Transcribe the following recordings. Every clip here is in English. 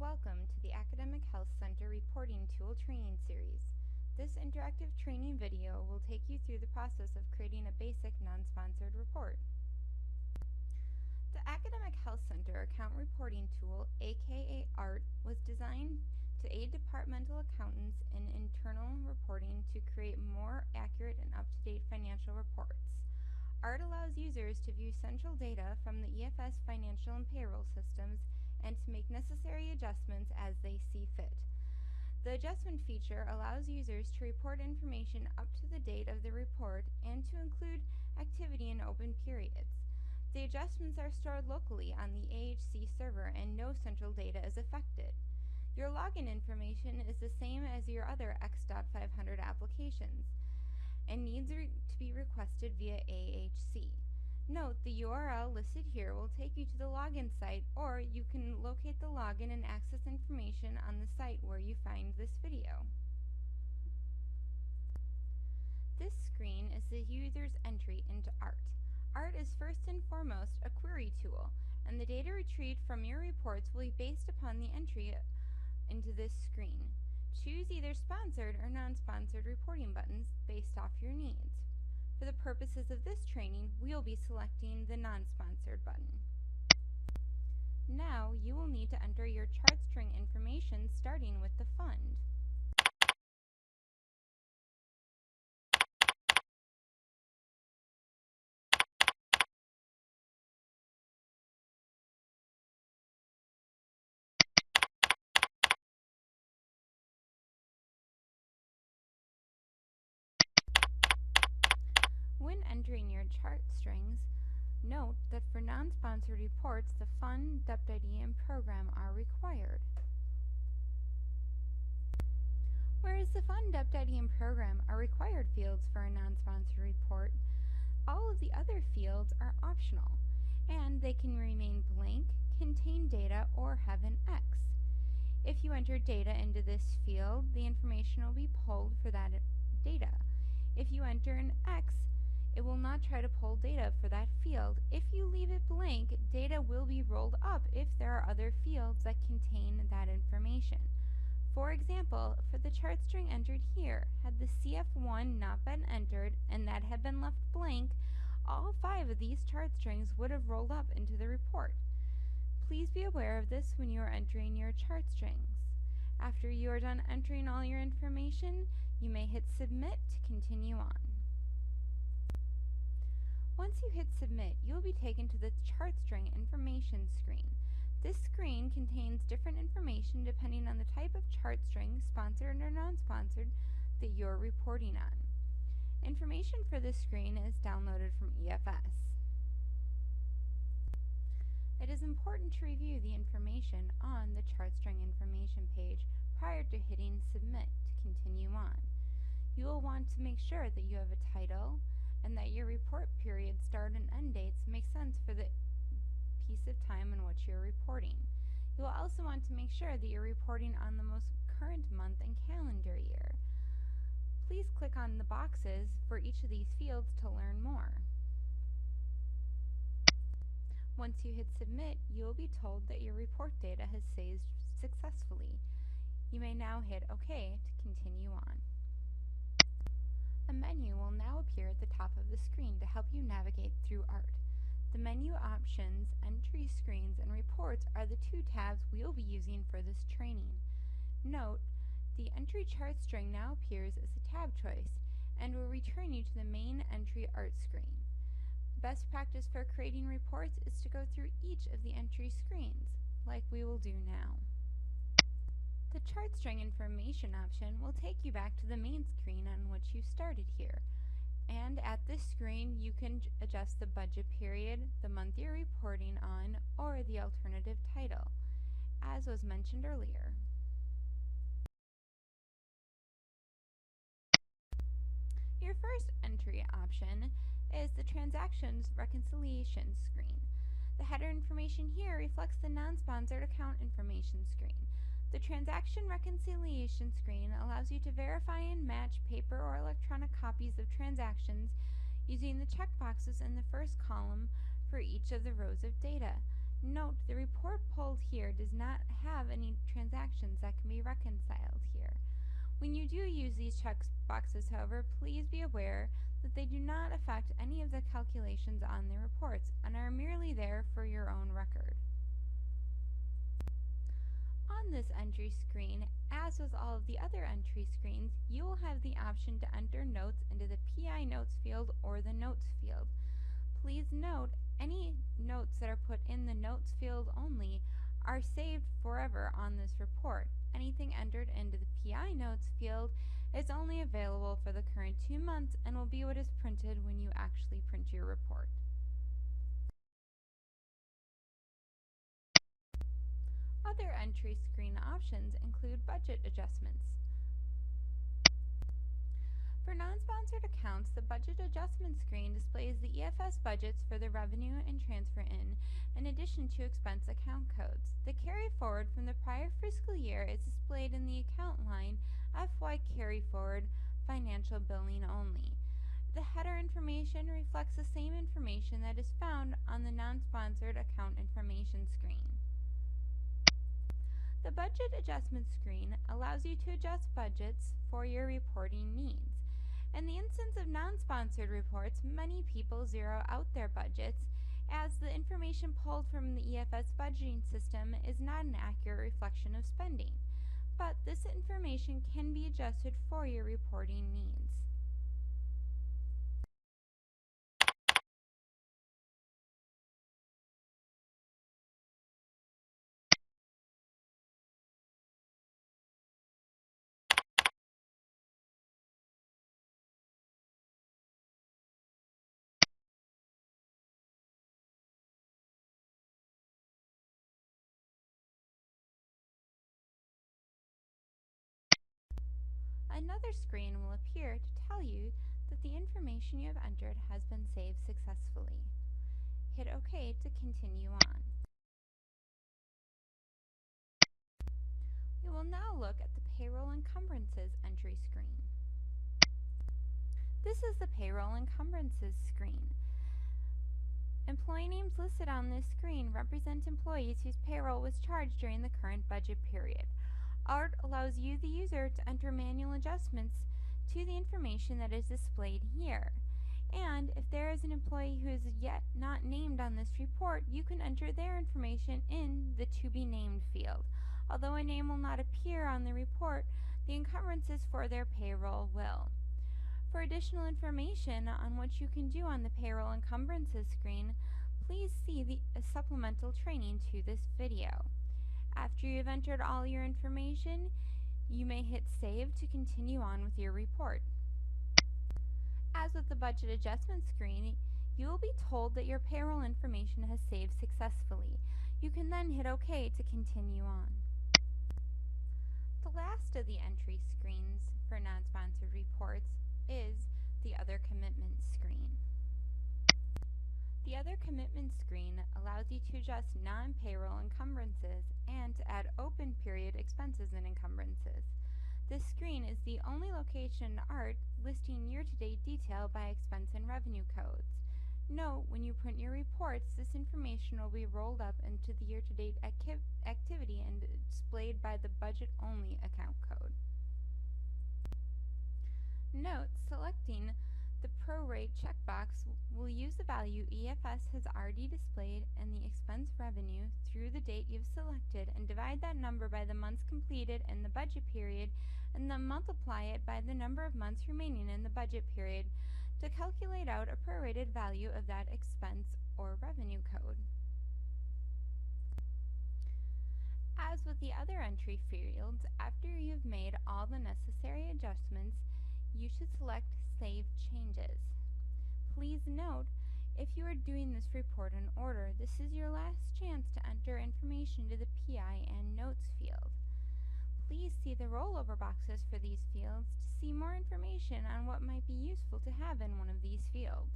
Welcome to the Academic Health Center Reporting Tool Training Series. This interactive training video will take you through the process of creating a basic non-sponsored report. The Academic Health Center Account Reporting Tool, aka ART, was designed to aid departmental accountants in internal reporting to create more accurate and up-to-date financial reports. ART allows users to view central data from the EFS financial and payroll systems and to make necessary adjustments as they see fit. The adjustment feature allows users to report information up to the date of the report and to include activity in open periods. The adjustments are stored locally on the AHC server and no central data is affected. Your login information is the same as your other X.500 applications and needs to be requested via AHC. Note, the URL listed here will take you to the login site, or you can locate the login and access information on the site where you find this video. This screen is the user's entry into ART. ART is first and foremost a query tool, and the data retrieved from your reports will be based upon the entry into this screen. Choose either sponsored or non-sponsored reporting buttons based off your needs. For the purposes of this training, we will be selecting the non-sponsored button. Now, you will need to enter your chart string information starting with the fund. When entering your chart strings, note that for non-sponsored reports, the fund, dept ID, and program are required. Whereas the fund, dept ID, and program are required fields for a non-sponsored report, all of the other fields are optional, and they can remain blank, contain data, or have an X. If you enter data into this field, the information will be pulled for that data. If you enter an X, it will not try to pull data for that field. If you leave it blank, data will be rolled up if there are other fields that contain that information. For example, for the chart string entered here, had the CF1 not been entered and that had been left blank, all 5 of these chart strings would have rolled up into the report. Please be aware of this when you are entering your chart strings. After you are done entering all your information, you may hit Submit to continue on. Once you hit Submit, you will be taken to the chart string information screen. This screen contains different information depending on the type of chart string, sponsored or non-sponsored, that you're reporting on. Information for this screen is downloaded from EFS. It is important to review the information on the chart string information page prior to hitting Submit to continue on. You will want to make sure that you have a title and that your report period start and end dates make sense for the piece of time in which you're reporting. You will also want to make sure that you're reporting on the most current month and calendar year. Please click on the boxes for each of these fields to learn more. Once you hit Submit, you will be told that your report data has saved successfully. You may now hit OK to continue on. A menu will now appear at the top of the screen to help you navigate through ART. The menu options, entry screens, and reports are the 2 tabs we will be using for this training. Note, the entry chart string now appears as a tab choice and will return you to the main entry ART screen. Best practice for creating reports is to go through each of the entry screens, like we will do now. The chart string information option will take you back to the main screen on which you started here. And at this screen, you can adjust the budget period, the month you're reporting on, or the alternative title, as was mentioned earlier. Your first entry option is the Transactions Reconciliation screen. The header information here reflects the non-sponsored account information screen. The Transaction Reconciliation screen allows you to verify and match paper or electronic copies of transactions using the checkboxes in the first column for each of the rows of data. Note the report pulled here does not have any transactions that can be reconciled here. When you do use these check boxes, however, please be aware that they do not affect any of the calculations on the reports and are merely there for your own record. On this entry screen, as with all of the other entry screens, you will have the option to enter notes into the PI Notes field or the Notes field. Please note, any notes that are put in the Notes field only are saved forever on this report. Anything entered into the PI Notes field is only available for the current 2 months and will be what is printed when you actually print your report. Other entry screen options include budget adjustments. For non-sponsored accounts, the Budget Adjustment screen displays the EFS budgets for the revenue and transfer in addition to expense account codes. The carry forward from the prior fiscal year is displayed in the account line FY Carry Forward Financial Billing only. The header information reflects the same information that is found on the non-sponsored account information screen. The Budget Adjustment screen allows you to adjust budgets for your reporting needs. In the instance of non-sponsored reports, many people zero out their budgets as the information pulled from the EFS budgeting system is not an accurate reflection of spending, but this information can be adjusted for your reporting needs. Another screen will appear to tell you that the information you have entered has been saved successfully. Hit OK to continue on. We will now look at the Payroll Encumbrances entry screen. This is the Payroll Encumbrances screen. Employee names listed on this screen represent employees whose payroll was charged during the current budget period. ART allows you, the user, to enter manual adjustments to the information that is displayed here. And if there is an employee who is yet not named on this report, you can enter their information in the To Be Named field. Although a name will not appear on the report, the encumbrances for their payroll will. For additional information on what you can do on the Payroll Encumbrances screen, please see the supplemental training to this video. After you've entered all your information, you may hit Save to continue on with your report. As with the Budget Adjustment screen, you will be told that your payroll information has saved successfully. You can then hit OK to continue on. The last of the entry screens for non-sponsored reports is the Other Commitments screen. The Other Commitments screen allows you to adjust non-payroll encumbrances and to add open period expenses and encumbrances. This screen is the only location in ART listing year-to-date detail by expense and revenue codes. Note, when you print your reports, this information will be rolled up into the year-to-date activity and displayed by the budget-only account code. Note, selecting the prorate checkbox will use the value EFS has already displayed in the expense revenue through the date you've selected and divide that number by the months completed in the budget period and then multiply it by the number of months remaining in the budget period to calculate out a prorated value of that expense or revenue code. As with the other entry fields, after you've made all the necessary adjustments, you should select Save Changes. Please note, if you are doing this report in order, this is your last chance to enter information to the PI and Notes field. Please see the rollover boxes for these fields to see more information on what might be useful to have in one of these fields.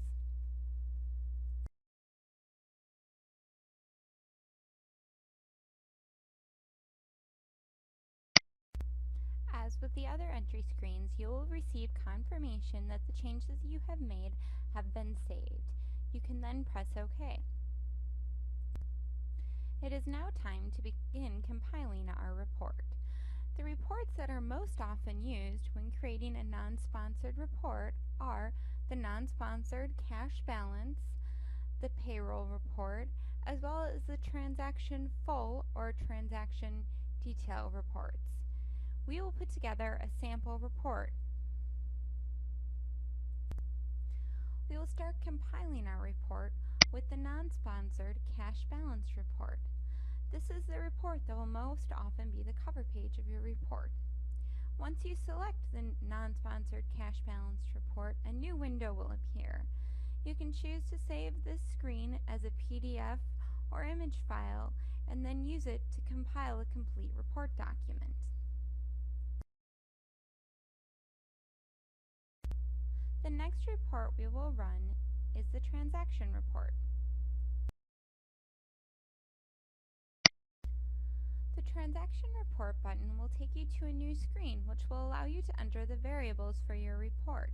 As with the other entry screens, you will receive confirmation that the changes you have made have been saved. You can then press OK. It is now time to begin compiling our report. The reports that are most often used when creating a non-sponsored report are the non-sponsored cash balance, the payroll report, as well as the transaction full or transaction detail reports. We will put together a sample report. We will start compiling our report with the non-sponsored cash balance report. This is the report that will most often be the cover page of your report. Once you select the non-sponsored cash balance report, a new window will appear. You can choose to save this screen as a PDF or image file and then use it to compile a complete report document. The next report we will run is the transaction report. The transaction report button will take you to a new screen which will allow you to enter the variables for your report.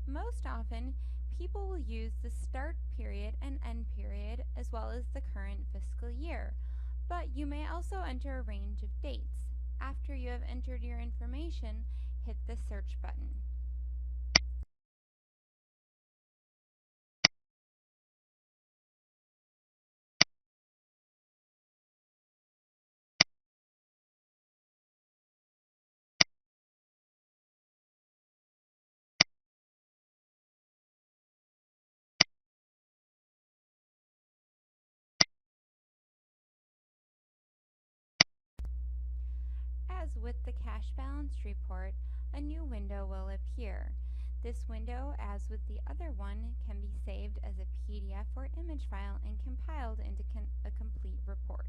Most often, people will use the start period and end period as well as the current fiscal year, but you may also enter a range of dates. After you have entered your information, hit the search button. As with the cash balance report, a new window will appear. This window, as with the other one, can be saved as a PDF or image file and compiled into a complete report.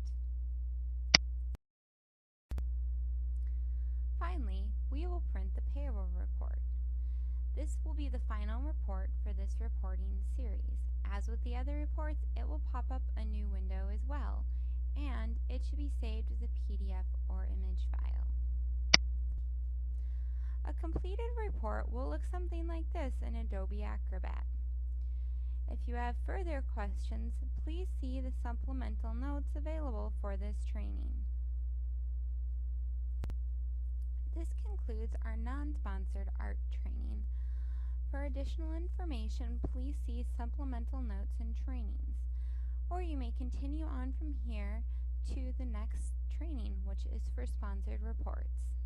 Finally, we will print the payroll report. This will be the final report for this reporting series. As with the other reports, it will pop up a new window as well, and it should be saved as a PDF or image file. A completed report will look something like this in Adobe Acrobat. If you have further questions, please see the supplemental notes available for this training. This concludes our non-sponsored art training. For additional information, please see supplemental notes and trainings, or you may continue on from here to the next training, which is for sponsored reports.